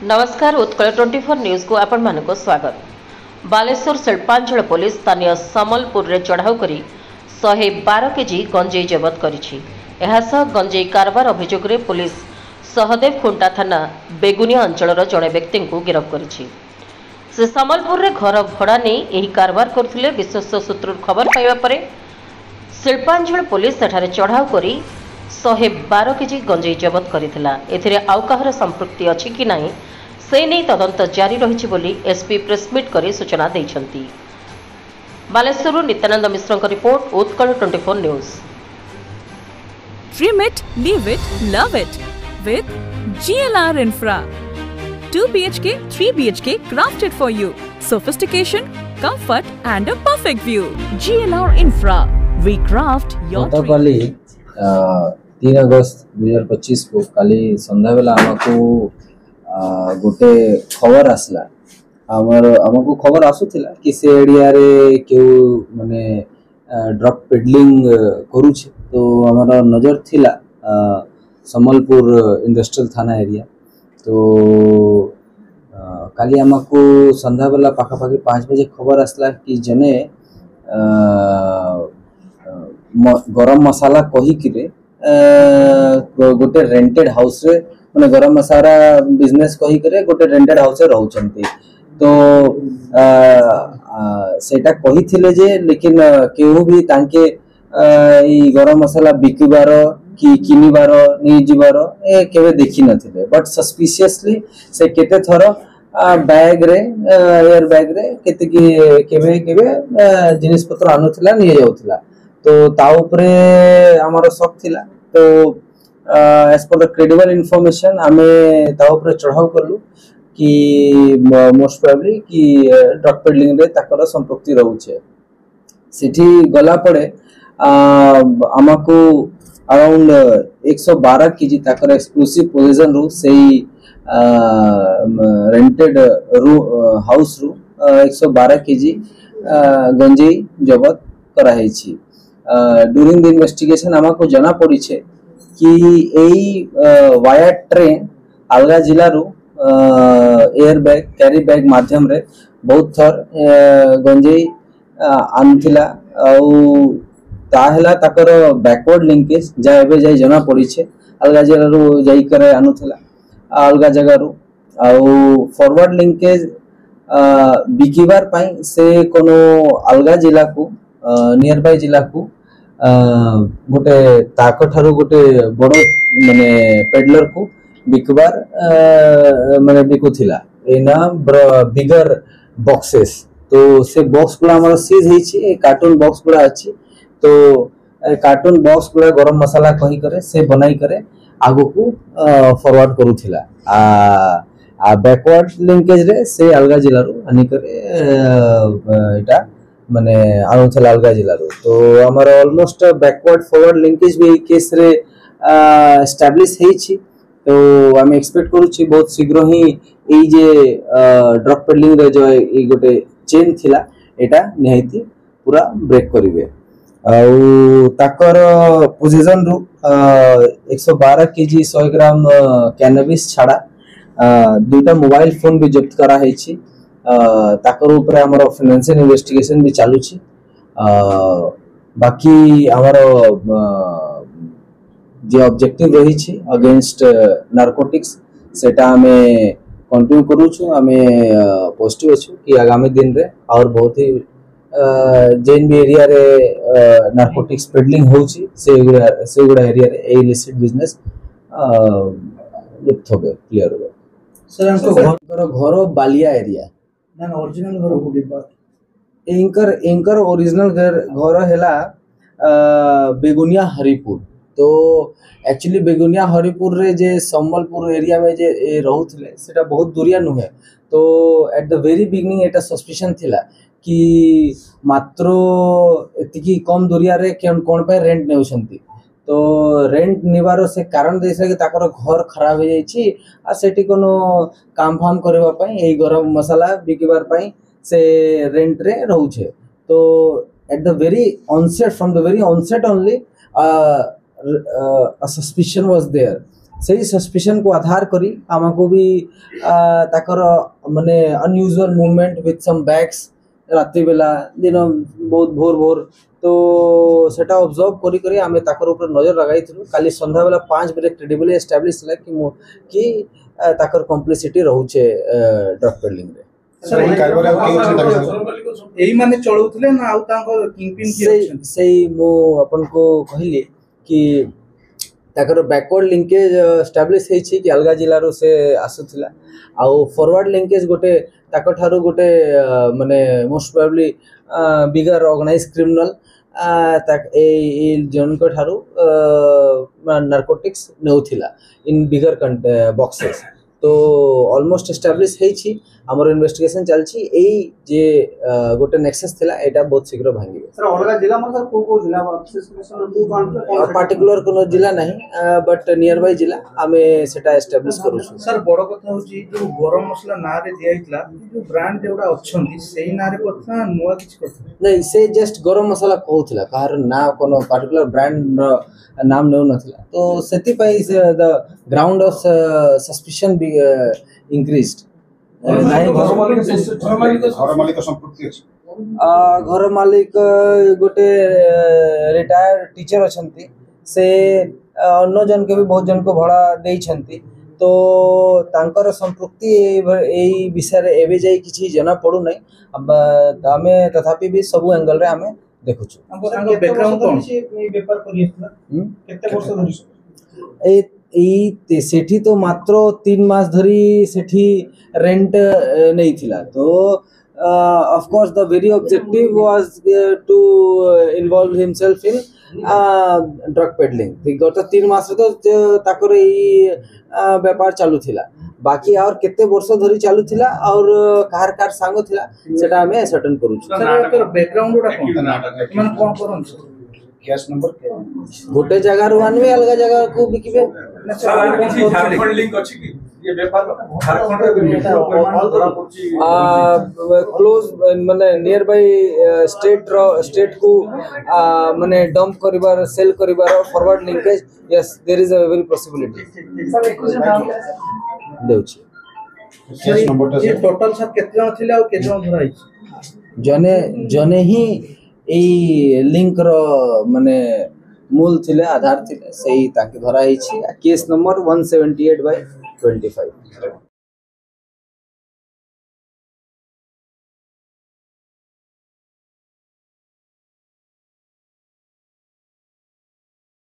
नमस्कार उत्कल 24 न्यूज को आपण मानको स्वागत। बालेश्वर शिल्पांचल पुलिस स्थानीय समलपुर रे चढ़ाऊ करी 112 केजी गंजेई जबत करिछि। एहासह गंजेई कारबार अभियोग रे पुलिस सहदेव खुंटा थाना बेगुनिया अंचल जड़े व्यक्ति को गिरफ्त करिछि। से समलपुर रे घर भड़ा नहीं एही कारबार करथिले विश्वस्त सूत्र खबर पाइबा परे शिल्पांचल पुलिस सेठारे चढ़ाऊ करी 112 केजी गंजेई जबत करिथिला। एथिरे आउ काहर संपृक्ति अछि कि नाही से नहीं तदंत जारी रही बोली एसपी प्रेसमिट कर सूचना देइछंती। Baleswar Nityananda Mishra report Utkal 24 news. Dream it, live it, love it with GLR Infra. 2 BHK, 3 BHK crafted for you. Sophistication, comfort and a perfect view. GLR Infra. We craft your dream. 3 अगस्त 2025 को काली संध्या बेला हमको गोटे खबर आसला। हमको खबर आसुथिला कि से एरिया रे क्यों माने ड्रग पेडलिंग करूछ। तो हमारा नजर थिला समलपुर इंडस्ट्रियल थाना एरिया। तो काली हमको संध्या बेला पाखापाखि 5 बजे खबर आसला कि जने गरम मसाला कही कि गोटे रेंटेड हाउस रे माने गरम मसाला बिजनेस कही करे गोटे रेंटेड हाउस रे रहउचंती। तो सेटा कही थिले जे लेकिन केहू भी तांके ई गरम मसाला बिकिबार कि किनिबार नि जिबार ए केबे देखि नथिले। बट सस्पिशियसली से केते थरो बैग रे एयर बैग रे केते कि केबे केबे जिनिस पत्र आनुथिला नि जाउथिला। तो ता ऊपरे हमारो शक थिला। तो as per the credible information आमे ता ऊपरे चढ़ाऊ करलु कि मोस्ट प्रोबेबली कि ड्रग पेडलिंग रे ताकर संपृक्ति रहउछे। सिटी गला पड़े हमको अराउंड 112 केजी ताकर एक्सक्लूसिव पोजीशन रू सेही रेंटेड हाउस रू 112 केजी गंजेई जबत करा हेछि। ड्यूरिंग द इन्वेस्टिगेशन हमको जना पड़ी छे कि एई वाया ट्रेन अलगा जिला रू एयर बैग कैरी बैग माध्यम रे बहुत थर गंजेई आनथिला। ताहेला ताकर बैकवर्ड लिंकेज जा एबे जाई जना पड़ी छे अलगा जिला रू जाई करे आनुथिला अलगा जगह रू। फॉरवर्ड लिंकेज बिकिबार पई से कोनो अलगा जिला को नियर बाय जिला को गोटे ताको ठारू गोटे बड़ माने पेडलर को बिकबार माने बिकुथिला एना बिगर बॉक्सेस। तो से बॉक्स गुला हमर सीज हेछि कार्टून बॉक्स गुला अछि। तो कार्टून बॉक्स गुला गरम मसाला कही करे से बनाई करे आगो को फॉरवर्ड करूथिला। आ बैकवर्ड लिंकेज रे से अलगा जिला रो आनी करे एटा माने आनुथला अलगा जिला रो। तो हमर ऑलमोस्ट बैकवर्ड फॉरवर्ड लिंकेज भी केस रे एस्टैब्लिश हेछि। तो हम एक्सपेक्ट करू छी बहुत शीघ्र ही ए जे ड्रग पेडलिंग रे जो ए गोटे चेन थिला एटा निहायती पूरा ब्रेक करिवे। ताकर पोजीशन रू 112 केजी 100 ग्राम कैनबिस छाड़ा 2टा मोबाइल फोन भी जब्त करा हेछि। ताकर ऊपर हमर फाइनेंशियल इन्वेस्टिगेशन भी चालू छी। बाकी हमर जे ऑब्जेक्टिव रही छी अगेंस्ट नार्कोटिक्स सेटा हमें कंटिन्यू करू छु। हमें पॉजिटिव अछि कि आगामी दिन रे और बहुत ही जेन भी एरिया रे नार्कोटिक्स पेडलिंग होउची से गुडा एरिया रे ए इलिसिट बिजनेस लिप्त होबे क्लियर होबे। सर हमको घर बालिया एरिया ना ओरिजिनल घर कोडी बात एंकर ओरिजिनल घर हेला बेगुनिया हरिपुर। तो एक्चुअली बेगुनिया हरिपुर रे जे संबलपुर एरिया में जे रहउथिले सेटा बहुत दूरिया नुहे। तो at the very beginning Etah suspicion थिला कि मात्र एतिकी कम दूरिया रे कोन पे रेंट नेउछंती। तो रेंट निवार से कारण देसे कि ताकर घर खराब हो जाई छी आ सेठी कोनो काम फाम करबा पई एई गरम मसाला बिकिबार पई से रेंट रे रहउछे। तो at the very onset from the very onset only a suspicion was there से सस्पिशन को आधार करी आमको भी ताकर माने unusual movement with some bags राति बेला दिन बहुत भोर भोर तो सेटा ऑब्जर्व करी करी आमे ताकर ऊपर नजर लगाई थलु काली संध्या बेला 5 बजे क्रेडिबली एस्टैब्लिश होला कि ताकर कॉम्प्लिसिटी रहउछे ड्रग पेडलिंग रे सर एही कारबार के एही माने चलौथले ना आउ तांको किंगपिन की से मो अपन को कहली कि ताकर बैकवर्ड लिंकेज एस्टैब्लिश है कि अलगा जिल्ला रो से आसुथिला आउ फॉरवर्ड लिंकेज गोटे ताकर ठारो गोटे माने मोस्ट प्रोबेबली बिगर ऑर्गेनाइज क्रिमिनल ए जनक ठारू नार्कोटिक्स नेउथिला इन बिगर बॉक्सेस तो ऑलमोस्ट एस्टैब्लिश है छी हमर इन्वेस्टिगेशन चलछि ए जे गोटे नेक्सस थिला एटा बहुत शीघ्र भांगिबे सर अलगा जिला में सर को जिला विशेष पार्टिकुलर कोनो जिला नहीं बट नियर बाय जिला आमे सेटा एस्टैब्लिश करू सर बड़ कथा होची जो गरम मसला ना रे दियाइतला जो ब्रांड जेउडा अछंती सेही ना रे करथा नुवा किछ करथा नहीं से जस्ट गरम मसाला कहउथिला कार ना कोनो पार्टिकुलर ब्रांड नाम नेउ नथिला तो सेति पई the ground of suspicion be increased घर मालिक संपत्ति अछि घर मालिक गोटे रिटायर्ड टीचर अछंती से अन्य जन के भी बहुत जन को भड़ा देई छंती तो तांकर संपृक्ति एई विषय रे एबे जाई किछि जना पडु नै अब आमे तथापि भी सब एंगल रे आमे देखु छु हमको बैकग्राउंड कोन ए व्यापार करियथला केते वर्ष धरि ए सेठी तो मात्र 3 मास धरी सेठी रेंट नहीं थिला तो of course the very objective was to involve himself in drug peddling गत 3 मास रे तो ताकर ई व्यापार चालू थिला बाकी और केते वर्ष धरी चालू थिला और कार कार सांग थिला सेटा हमें सर्टेन करू सर बैकग्राउंड उडा कोन कोन करन कैश नंबर गोटे जगह रो आनबे अलग जगह को बिकिबे झारखंड लिंक अछि कि ये व्यापार झारखंड रे क्लोज माने नियर बाय स्टेट को माने डंप करिबार सेल करिबार forward linkage yes there is a very possibility sir एक नाम देउछि केस नंबर ये टोटल सर केते जन थिले और केते जन धराई जने ही ए लिंक रो माने मूल थिले आधार थिले सही ताके धरा हिछि केस नंबर 178/25